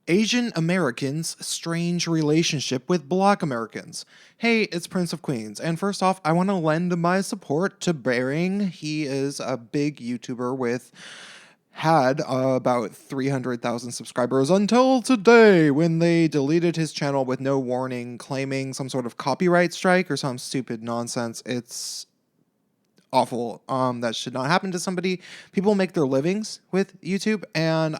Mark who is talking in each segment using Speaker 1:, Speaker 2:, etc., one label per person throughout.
Speaker 1: Asian Americans' strange relationship with Black Americans. Hey, it's Prince of Queens, and first off, I want to lend my support to Bearing. He is a big YouTuber had about 300,000 subscribers until today when they deleted his channel with no warning, claiming some sort of copyright strike or some stupid nonsense. It's awful. That should not happen to somebody. People make their livings with YouTube, and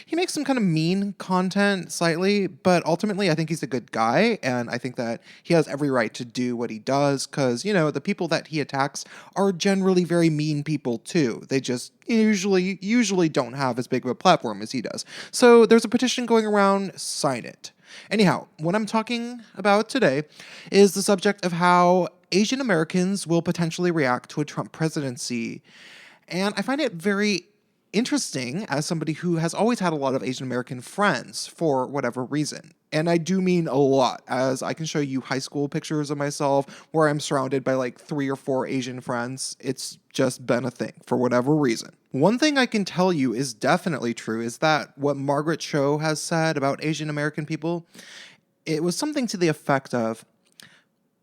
Speaker 1: he makes some kind of mean content slightly, but ultimately I think he's a good guy, and I think that he has every right to do what he does, because, you know, the people that he attacks are generally very mean people too. They just usually don't have as big of a platform as he does. So there's a petition going around, sign it. Anyhow, what I'm talking about today is the subject of how Asian Americans will potentially react to a Trump presidency. And I find it very interesting as somebody who has always had a lot of Asian American friends for whatever reason. And I do mean a lot, as I can show you high school pictures of myself where I'm surrounded by like 3 or 4 Asian friends. It's just been a thing for whatever reason. One thing I can tell you is definitely true is that what Margaret Cho has said about Asian American people, it was something to the effect of,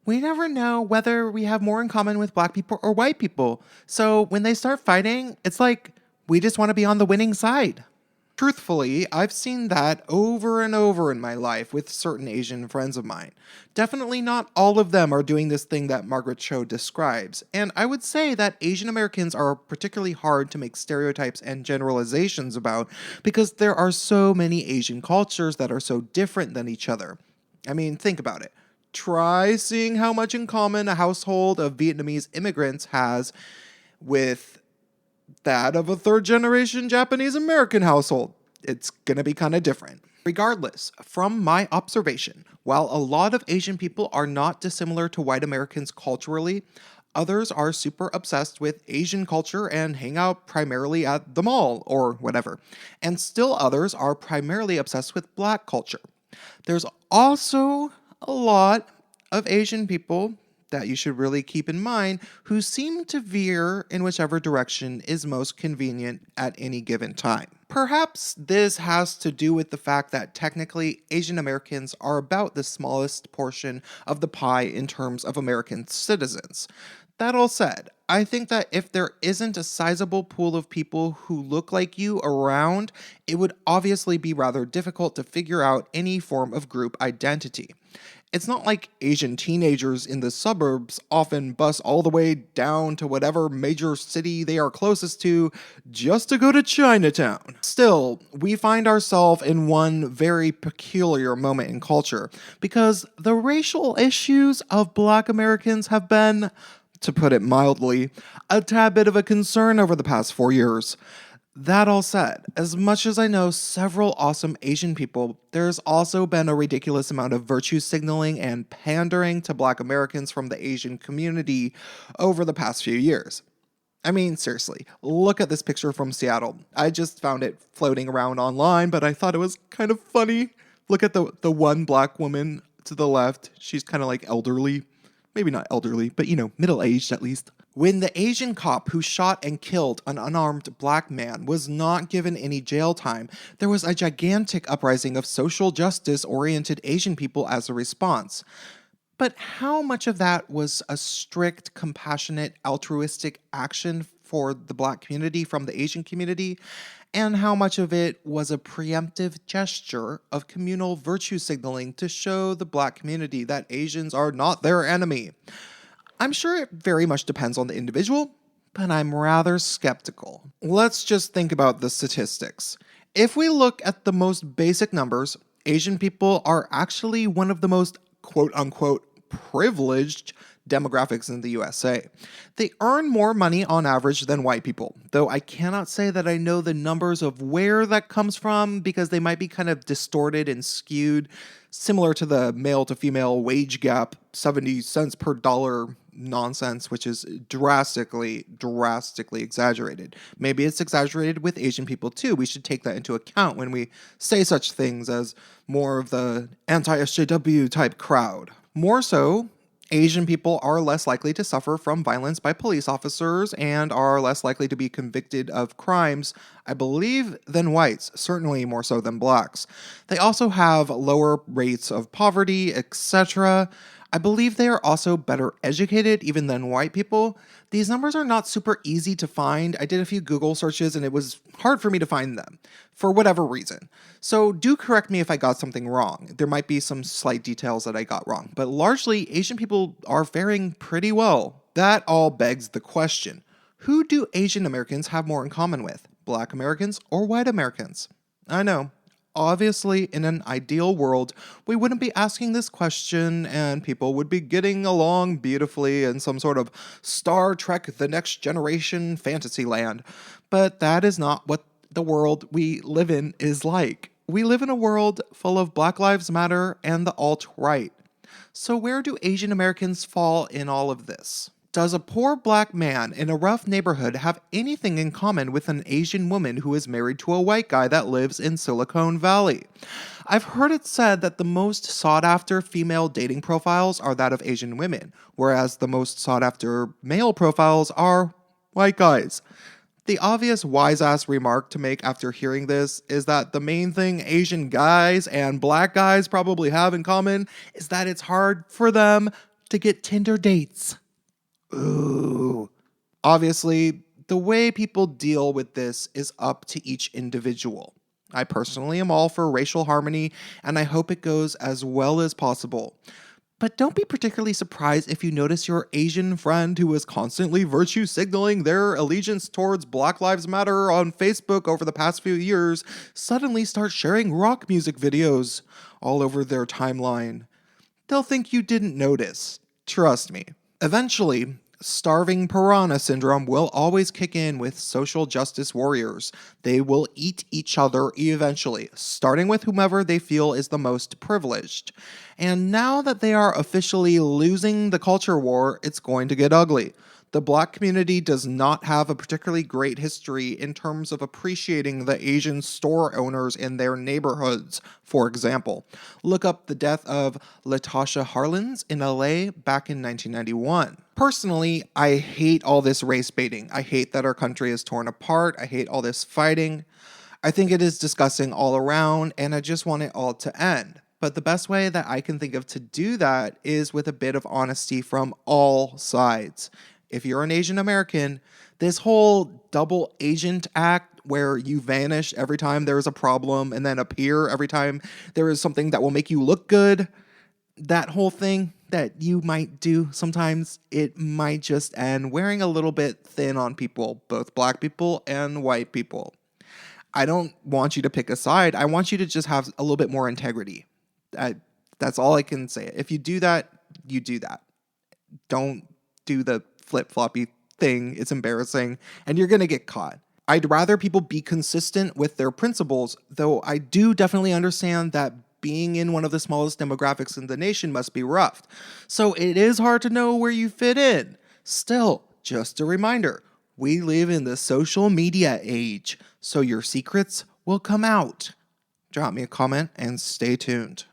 Speaker 1: we never know whether we have more in common with Black people or white people. So when they start fighting, it's like, we just want to be on the winning side. Truthfully, I've seen that over and over in my life with certain Asian friends of mine. Definitely not all of them are doing this thing that Margaret Cho describes, and I would say that Asian Americans are particularly hard to make stereotypes and generalizations about because there are so many Asian cultures that are so different than each other. I mean, think about it. Try seeing how much in common a household of Vietnamese immigrants has with that of a third-generation Japanese American household. It's gonna be kind of different. Regardless, from my observation, while a lot of Asian people are not dissimilar to white Americans culturally, others are super obsessed with Asian culture and hang out primarily at the mall or whatever. And still others are primarily obsessed with Black culture. There's also a lot of Asian people that you should really keep in mind who seem to veer in whichever direction is most convenient at any given time. Perhaps this has to do with the fact that technically Asian Americans are about the smallest portion of the pie in terms of American citizens. That all said, I think that if there isn't a sizable pool of people who look like you around, it would obviously be rather difficult to figure out any form of group identity. It's not like Asian teenagers in the suburbs often bus all the way down to whatever major city they are closest to just to go to Chinatown. Still, we find ourselves in one very peculiar moment in culture because the racial issues of Black Americans have been, to put it mildly, a tad bit of a concern over the past 4 years. That all said, as much as I know several awesome Asian people, there's also been a ridiculous amount of virtue signaling and pandering to Black Americans from the Asian community over the past few years. I mean, seriously, look at this picture from Seattle. I just found it floating around online, but I thought it was kind of funny. Look at the one Black woman to the left. She's kind of like elderly. Maybe not elderly, but you know, middle-aged at least. When the Asian cop who shot and killed an unarmed Black man was not given any jail time, there was a gigantic uprising of social justice-oriented Asian people as a response. But how much of that was a strict, compassionate, altruistic action for the Black community from the Asian community? And how much of it was a preemptive gesture of communal virtue signaling to show the Black community that Asians are not their enemy? I'm sure it very much depends on the individual, but I'm rather skeptical. Let's just think about the statistics. If we look at the most basic numbers, Asian people are actually one of the most quote-unquote privileged demographics in the USA. They earn more money on average than white people, though I cannot say that I know the numbers of where that comes from because they might be kind of distorted and skewed, similar to the male to female wage gap, 70 cents per dollar nonsense, which is drastically exaggerated. Maybe it's exaggerated with Asian people too. We should take that into account when we say such things as more of the anti-SJW type crowd. More so, Asian people are less likely to suffer from violence by police officers and are less likely to be convicted of crimes, I believe, than whites, certainly more so than blacks. They also have lower rates of poverty, etc. I believe they are also better educated even than white people. These numbers are not super easy to find. I did a few Google searches and it was hard for me to find them for whatever reason. So do correct me if I got something wrong. There might be some slight details that I got wrong, but largely Asian people are faring pretty well. That all begs the question, who do Asian Americans have more in common with? Black Americans or white Americans? I know. Obviously, in an ideal world, we wouldn't be asking this question and people would be getting along beautifully in some sort of Star Trek The Next Generation fantasy land. But that is not what the world we live in is like. We live in a world full of Black Lives Matter and the alt-right. So where do Asian Americans fall in all of this? Does a poor black man in a rough neighborhood have anything in common with an Asian woman who is married to a white guy that lives in Silicon Valley? I've heard it said that the most sought after female dating profiles are that of Asian women, whereas the most sought after male profiles are white guys. The obvious wise-ass remark to make after hearing this is that the main thing Asian guys and black guys probably have in common is that it's hard for them to get Tinder dates. Ooh. Obviously, the way people deal with this is up to each individual. I personally am all for racial harmony, and I hope it goes as well as possible. But don't be particularly surprised if you notice your Asian friend who is constantly virtue signaling their allegiance towards Black Lives Matter on Facebook over the past few years suddenly start sharing rock music videos all over their timeline. They'll think you didn't notice. Trust me. Eventually, starving piranha syndrome will always kick in with social justice warriors. They will eat each other eventually, starting with whomever they feel is the most privileged. And now that they are officially losing the culture war, it's going to get ugly. The black community does not have a particularly great history in terms of appreciating the Asian store owners in their neighborhoods, for example. Look up the death of Latasha Harlins in LA back in 1991. Personally, I hate all this race baiting. I hate that our country is torn apart. I hate all this fighting. I think it is disgusting all around, and I just want it all to end. But the best way that I can think of to do that is with a bit of honesty from all sides. If you're an Asian American, this whole double agent act where you vanish every time there is a problem and then appear every time there is something that will make you look good, that whole thing that you might do sometimes, it might just end wearing a little bit thin on people, both black people and white people. I don't want you to pick a side. I want you to just have a little bit more integrity. That's all I can say. If you do that, you do that. Don't do the flip-floppy thing. It's embarrassing, and you're going to get caught. I'd rather people be consistent with their principles, though I do definitely understand that being in one of the smallest demographics in the nation must be rough. So it is hard to know where you fit in. Still, just a reminder, we live in the social media age, so your secrets will come out. Drop me a comment and stay tuned.